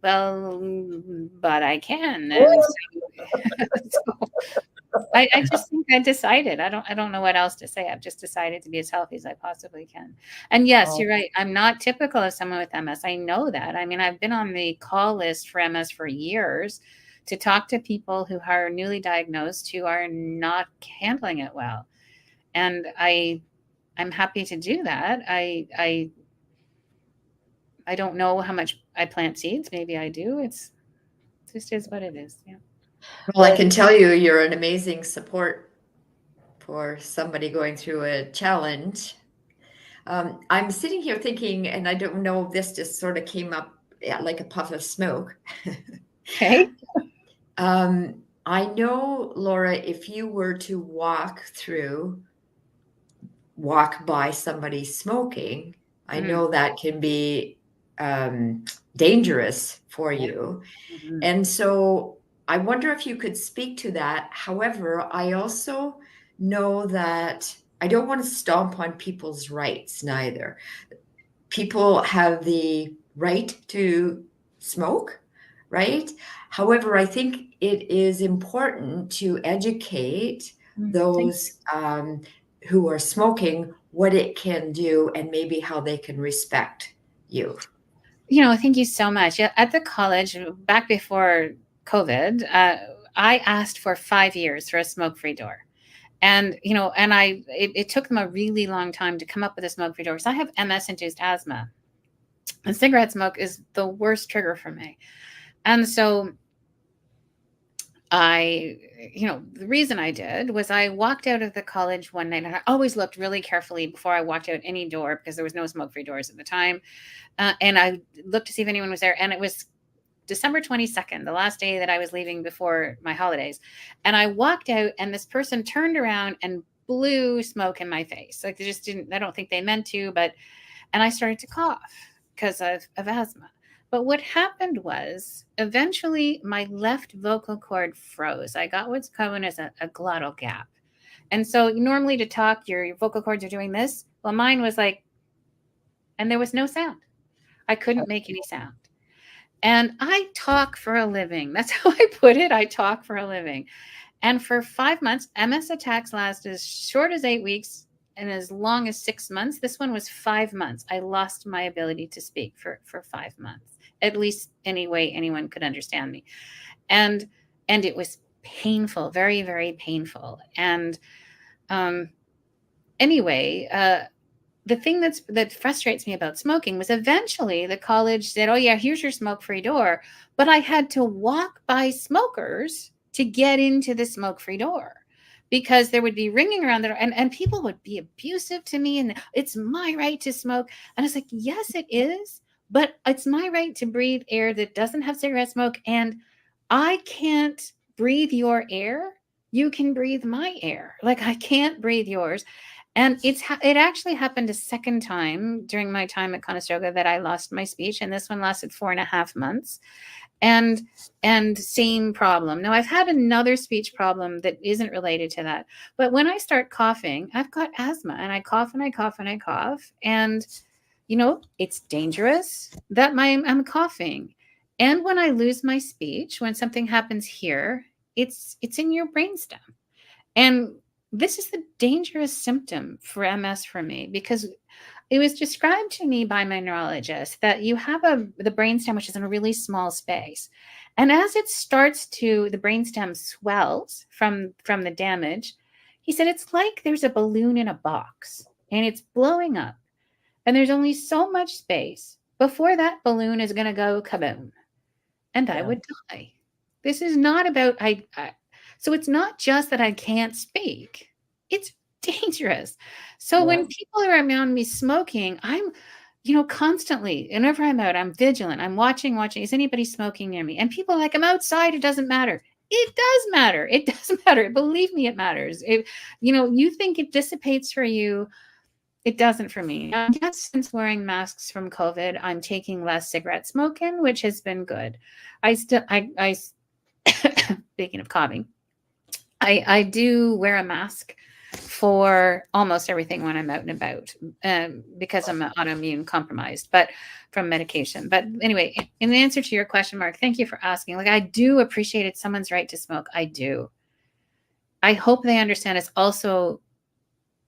Well, but I can. And so I just think I decided. I don't know what else to say. I've just decided to be as healthy as I possibly can. And yes, you're right. I'm not typical of someone with MS. I know that. I mean, I've been on the call list for MS for years to talk to people who are newly diagnosed who are not handling it well. And I'm happy to do that. I don't know how much I plant seeds. Maybe I do. It just is what it is. Yeah. Well, I can tell you, you're an amazing support for somebody going through a challenge. I'm sitting here thinking, and I don't know, this just sort of came up like a puff of smoke. Okay. I know, Laura, if you were to walk by somebody smoking, I know that can be dangerous for you. Mhm. And so I wonder if you could speak to that. However, I also know that I don't want to stomp on people's rights neither. People have the right to smoke, right? However, I think it is important to educate those who are smoking what it can do and maybe how they can respect you. Thank you so much. Yeah, at the college, back before COVID, I asked for 5 years for a smoke-free door. And, it took them a really long time to come up with a smoke-free door because I have MS-induced asthma. And cigarette smoke is the worst trigger for me. And so the reason I did was I walked out of the college one night, and I always looked really carefully before I walked out any door because there was no smoke-free doors at the time. And I looked to see if anyone was there. And it was December 22nd, the last day that I was leaving before my holidays. And I walked out, and this person turned around and blew smoke in my face. Like, they just didn't, I don't think they meant to, and I started to cough because of asthma. But what happened was eventually my left vocal cord froze. I got what's known as a glottal gap. And so normally to talk, your vocal cords are doing this. Well, mine was like, and there was no sound. I couldn't make any sound. And I talk for a living. That's how I put it. I talk for a living. And for 5 months, MS attacks last as short as 8 weeks and as long as 6 months. This one was 5 months. I lost my ability to speak for 5 months, at least any way anyone could understand me. And it was painful, very, very painful. And anyway, the thing that frustrates me about smoking was eventually the college said, oh yeah, here's your smoke-free door. But I had to walk by smokers to get into the smoke-free door because there would be ringing around there and people would be abusive to me. And it's my right to smoke. And I was like, yes, it is. But it's my right to breathe air that doesn't have cigarette smoke. And I can't breathe your air. You can breathe my air. Like, I can't breathe yours. And it actually happened a second time during my time at Conestoga that I lost my speech. And this one lasted 4.5 months. And same problem. Now, I've had another speech problem that isn't related to that. But when I start coughing, I've got asthma and I cough and I cough and I cough. And, it's dangerous that I'm coughing. And when I lose my speech, when something happens here, it's in your brainstem. And this is the dangerous symptom for MS for me, because it was described to me by my neurologist that you have the brainstem, which is in a really small space. And as it starts to, the brainstem swells from the damage, he said, it's like there's a balloon in a box and it's blowing up. And there's only so much space before that balloon is going to go kaboom. And I would die. This is not about, so it's not just that I can't speak. It's dangerous. So when people are around me smoking, I'm, constantly, whenever I'm out, I'm vigilant. I'm watching. Is anybody smoking near me? And people are like, I'm outside. It doesn't matter. It does matter. It does matter. Believe me, it matters. You think it dissipates for you. It doesn't for me. Yes, since wearing masks from COVID, I'm taking less cigarette smoking, which has been good. I speaking of coughing, I do wear a mask for almost everything when I'm out and about, because I'm autoimmune compromised, but from medication. But anyway, in answer to your question, Mark, thank you for asking. Like, I do appreciate it. Someone's right to smoke. I do. I hope they understand it's also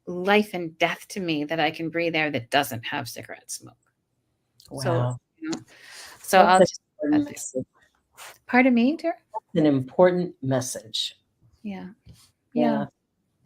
life and death to me that I can breathe air that doesn't have cigarette smoke. Wow. So I'll just, pardon me, dear? An important message. Yeah.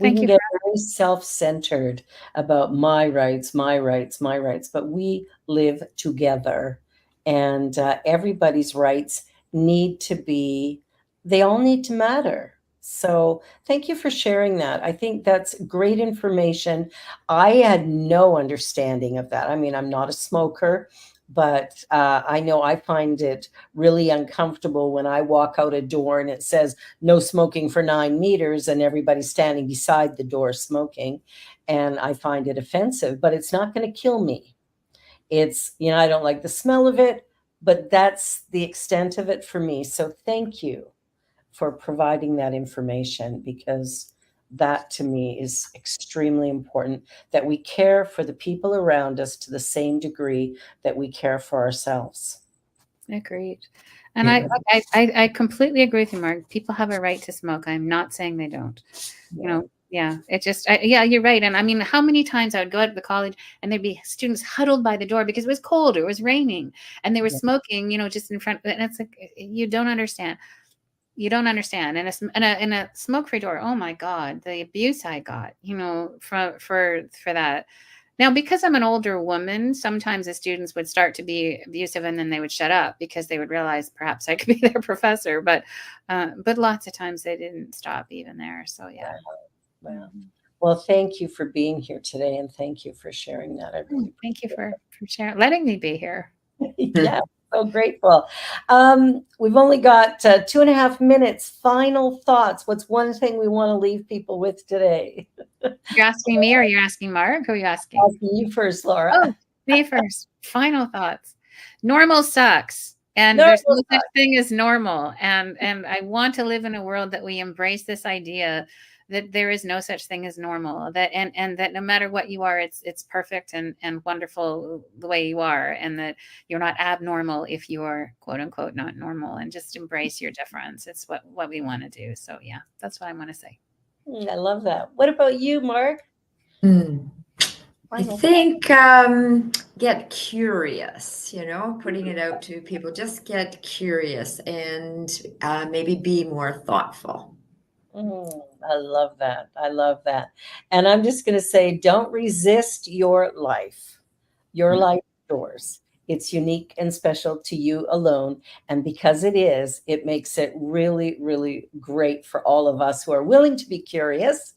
We can get very self-centered about my rights, but we live together, and everybody's rights they all need to matter. So thank you for sharing that. I think that's great information. I had no understanding of that. I mean, I'm not a smoker, but I know I find it really uncomfortable when I walk out a door and it says no smoking for 9 meters and everybody's standing beside the door smoking. And I find it offensive, but it's not going to kill me. It's, I don't like the smell of it, but that's the extent of it for me. So thank you for providing that information, because that to me is extremely important, that we care for the people around us to the same degree that we care for ourselves. Agreed. And I completely agree with you, Mark. People have a right to smoke. I'm not saying they don't. It just, you're right. And I mean, how many times I would go out to the college and there'd be students huddled by the door because it was cold or it was raining and they were smoking, just in front. And it's like, you don't understand. You don't understand. In a smoke-free door, oh my God, the abuse I got, for that. Now, because I'm an older woman, sometimes the students would start to be abusive and then they would shut up because they would realize perhaps I could be their professor. But lots of times they didn't stop even there. So, yeah. Wow. Well, thank you for being here today, and thank you for sharing that. Thank you for sharing, letting me be here. Yeah. So grateful. We've only got 2.5 minutes. Final thoughts. What's one thing we want to leave people with today? You're asking me or you're asking Mark? Who are you asking? Asking you first, Laura. Oh, me first. Final thoughts. Normal sucks. And there's no such thing as normal. And I want to live in a world that we embrace this idea that there is no such thing as normal, that and that no matter what you are, it's perfect and wonderful the way you are, and that you're not abnormal if you are quote unquote not normal, and just embrace your difference. It's what we want to do. So yeah, that's what I want to say. I love that. What about you, Mark? I think get curious, putting it out to people, just get curious and maybe be more thoughtful. I love that. I love that. And I'm just going to say, don't resist your life. Your life is yours. It's unique and special to you alone. And because it is, it makes it really, really great for all of us who are willing to be curious,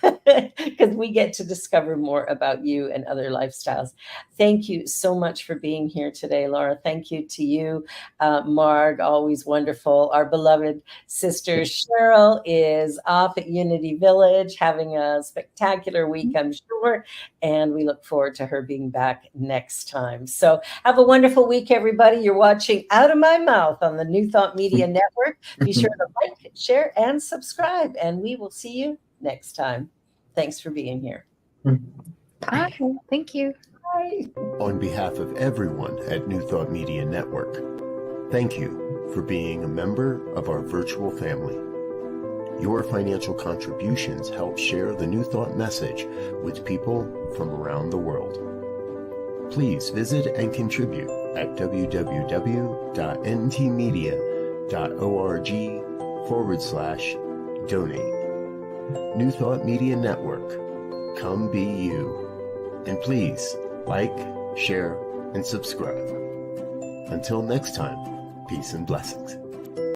because we get to discover more about you and other lifestyles. Thank you so much for being here today, Laura. Thank you to you, Marg, always wonderful. Our beloved sister Cheryl is off at Unity Village having a spectacular week, I'm sure. And we look forward to her being back next time. So have a wonderful week, everybody. You're watching Out of My Mouth on the New Thought Media Network. Be sure to like, share, and subscribe. And we will see you next time. Thanks for being here. Bye. Thank you. Bye. On behalf of everyone at New Thought Media Network, thank you for being a member of our virtual family. Your financial contributions help share the New Thought message with people from around the world. Please visit and contribute at www.ntmedia.org/donate. New Thought Media Network. Come be you. And please like, share, and subscribe. Until next time, peace and blessings.